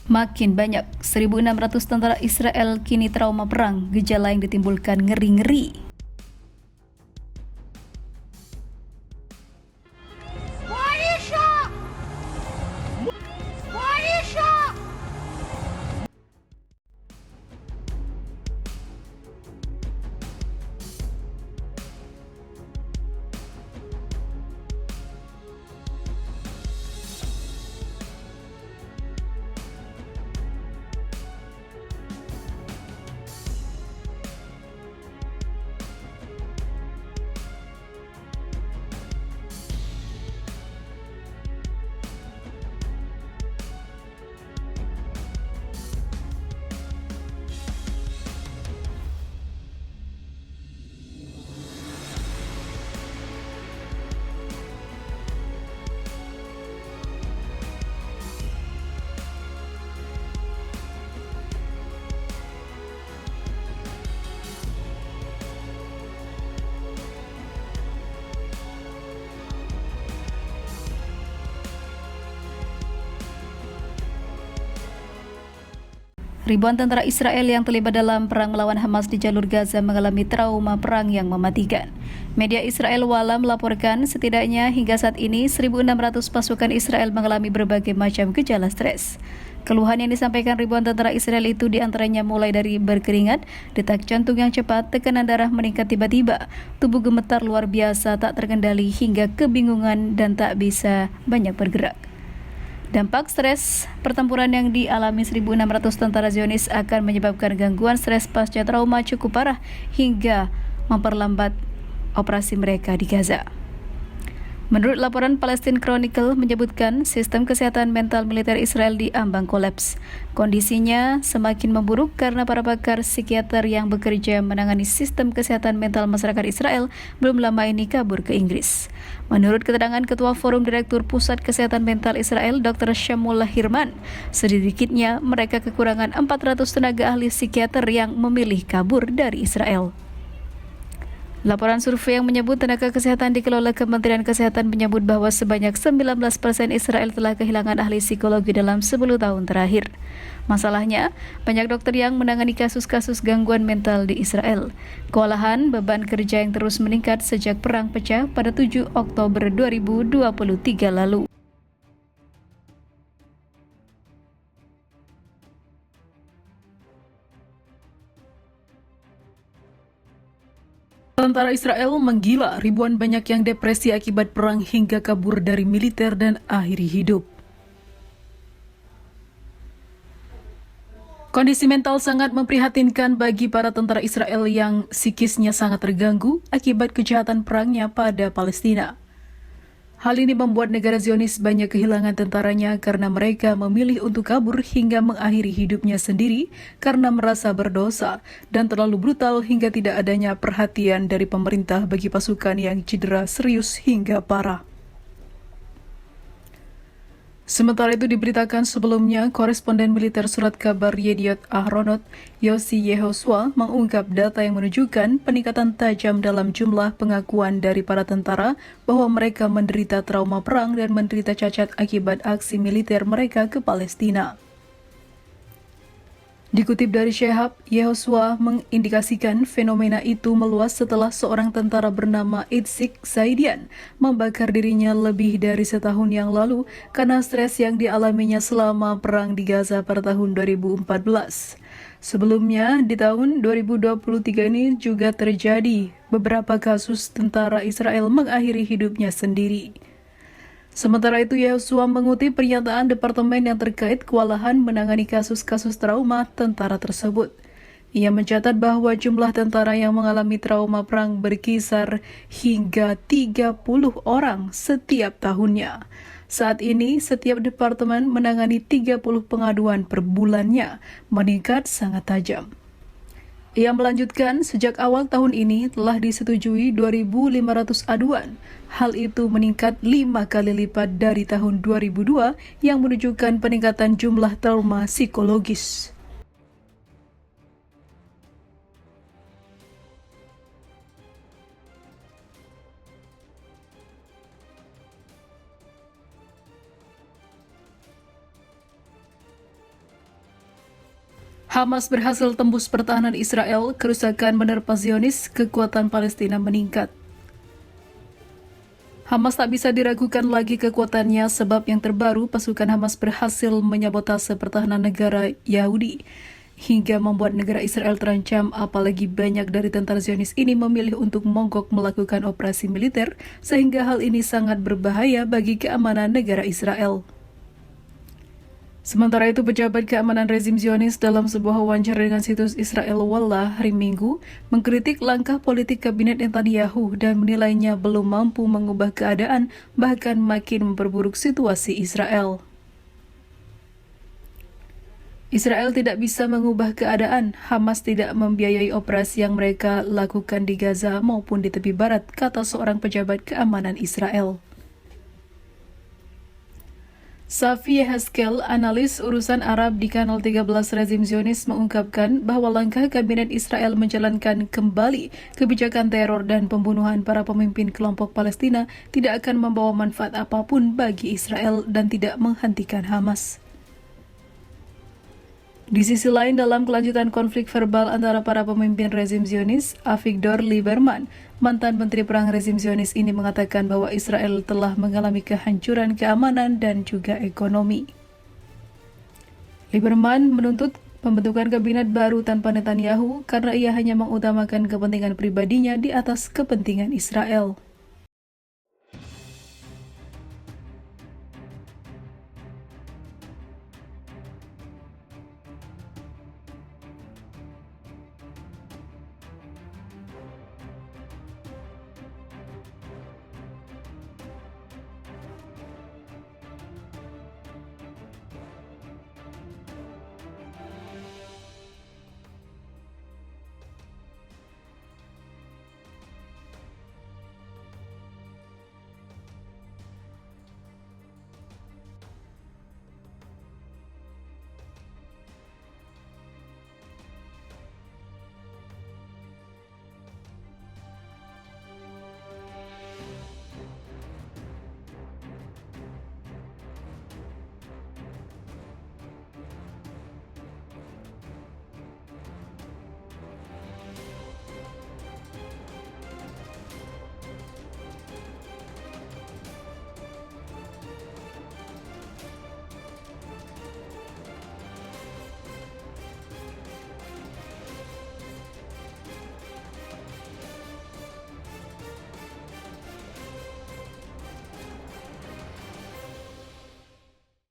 Makin banyak, 1.600 tentara Israel kini trauma perang, gejala yang ditimbulkan ngeri-ngeri. Ribuan tentara Israel yang terlibat dalam perang melawan Hamas di jalur Gaza mengalami trauma perang yang mematikan. Media Israel Wala melaporkan setidaknya hingga saat ini 1.600 pasukan Israel mengalami berbagai macam gejala stres. Keluhan yang disampaikan ribuan tentara Israel itu diantaranya mulai dari berkeringat, detak jantung yang cepat, tekanan darah meningkat tiba-tiba, tubuh gemetar luar biasa tak terkendali hingga kebingungan dan tak bisa banyak bergerak. Dampak stres pertempuran yang dialami 1.600 tentara Zionis akan menyebabkan gangguan stres pasca trauma cukup parah hingga memperlambat operasi mereka di Gaza. Menurut laporan Palestine Chronicle menyebutkan sistem kesehatan mental militer Israel diambang kolaps. Kondisinya semakin memburuk karena para pakar psikiater yang bekerja menangani sistem kesehatan mental masyarakat Israel belum lama ini kabur ke Inggris. Menurut keterangan Ketua Forum Direktur Pusat Kesehatan Mental Israel, Dr. Shamullah Hirman, sedikitnya mereka kekurangan 400 tenaga ahli psikiater yang memilih kabur dari Israel. Laporan survei yang menyebut tenaga kesehatan dikelola Kementerian Kesehatan menyebut bahwa sebanyak 19% Israel telah kehilangan ahli psikologi dalam 10 tahun terakhir. Masalahnya, banyak dokter yang menangani kasus-kasus gangguan mental di Israel. Kewalahan beban kerja yang terus meningkat sejak perang pecah pada 7 Oktober 2023 lalu. Tentara Israel menggila, ribuan banyak yang depresi akibat perang hingga kabur dari militer dan akhiri hidup. Kondisi mental sangat memprihatinkan bagi para tentara Israel yang psikisnya sangat terganggu akibat kejahatan perangnya pada Palestina. Hal ini membuat negara Zionis banyak kehilangan tentaranya karena mereka memilih untuk kabur hingga mengakhiri hidupnya sendiri karena merasa berdosa dan terlalu brutal hingga tidak adanya perhatian dari pemerintah bagi pasukan yang cedera serius hingga parah. Sementara itu diberitakan sebelumnya, koresponden militer surat kabar Yediot Ahronot, Yossi Yehosua, mengungkap data yang menunjukkan peningkatan tajam dalam jumlah pengakuan dari para tentara bahwa mereka menderita trauma perang dan menderita cacat akibat aksi militer mereka ke Palestina. Dikutip dari Shehab, Yehosua mengindikasikan fenomena itu meluas setelah seorang tentara bernama Itzik Saidian membakar dirinya lebih dari setahun yang lalu karena stres yang dialaminya selama perang di Gaza pada tahun 2014. Sebelumnya, di tahun 2023 ini juga terjadi beberapa kasus tentara Israel mengakhiri hidupnya sendiri. Sementara itu, Yehosua mengutip pernyataan departemen yang terkait kewalahan menangani kasus-kasus trauma tentara tersebut. Ia mencatat bahwa jumlah tentara yang mengalami trauma perang berkisar hingga 30 orang setiap tahunnya. Saat ini, setiap departemen menangani 30 pengaduan per bulannya, meningkat sangat tajam. Ia melanjutkan, sejak awal tahun ini telah disetujui 2.500 aduan. Hal itu meningkat 5 kali lipat dari tahun 2002 yang menunjukkan peningkatan jumlah trauma psikologis. Hamas berhasil tembus pertahanan Israel, kerusakan menerpa Zionis, kekuatan Palestina meningkat. Hamas tak bisa diragukan lagi kekuatannya sebab yang terbaru pasukan Hamas berhasil menyabotase pertahanan negara Yahudi hingga membuat negara Israel terancam, apalagi banyak dari tentara Zionis ini memilih untuk mogok melakukan operasi militer sehingga hal ini sangat berbahaya bagi keamanan negara Israel. Sementara itu, pejabat keamanan rezim Zionis dalam sebuah wawancara dengan situs Israel Wallah hari Minggu mengkritik langkah politik kabinet Netanyahu dan menilainya belum mampu mengubah keadaan, bahkan makin memperburuk situasi Israel. Israel tidak bisa mengubah keadaan, Hamas tidak membiayai operasi yang mereka lakukan di Gaza maupun di tepi barat, kata seorang pejabat keamanan Israel. Safi Yehezkel, analis urusan Arab di Kanal 13 rezim Zionis, mengungkapkan bahwa langkah kabinet Israel menjalankan kembali kebijakan teror dan pembunuhan para pemimpin kelompok Palestina tidak akan membawa manfaat apapun bagi Israel dan tidak menghentikan Hamas. Di sisi lain, dalam kelanjutan konflik verbal antara para pemimpin rezim Zionis, Avigdor Lieberman, mantan Menteri Perang rezim Zionis ini mengatakan bahwa Israel telah mengalami kehancuran keamanan dan juga ekonomi. Lieberman menuntut pembentukan kabinet baru tanpa Netanyahu karena ia hanya mengutamakan kepentingan pribadinya di atas kepentingan Israel.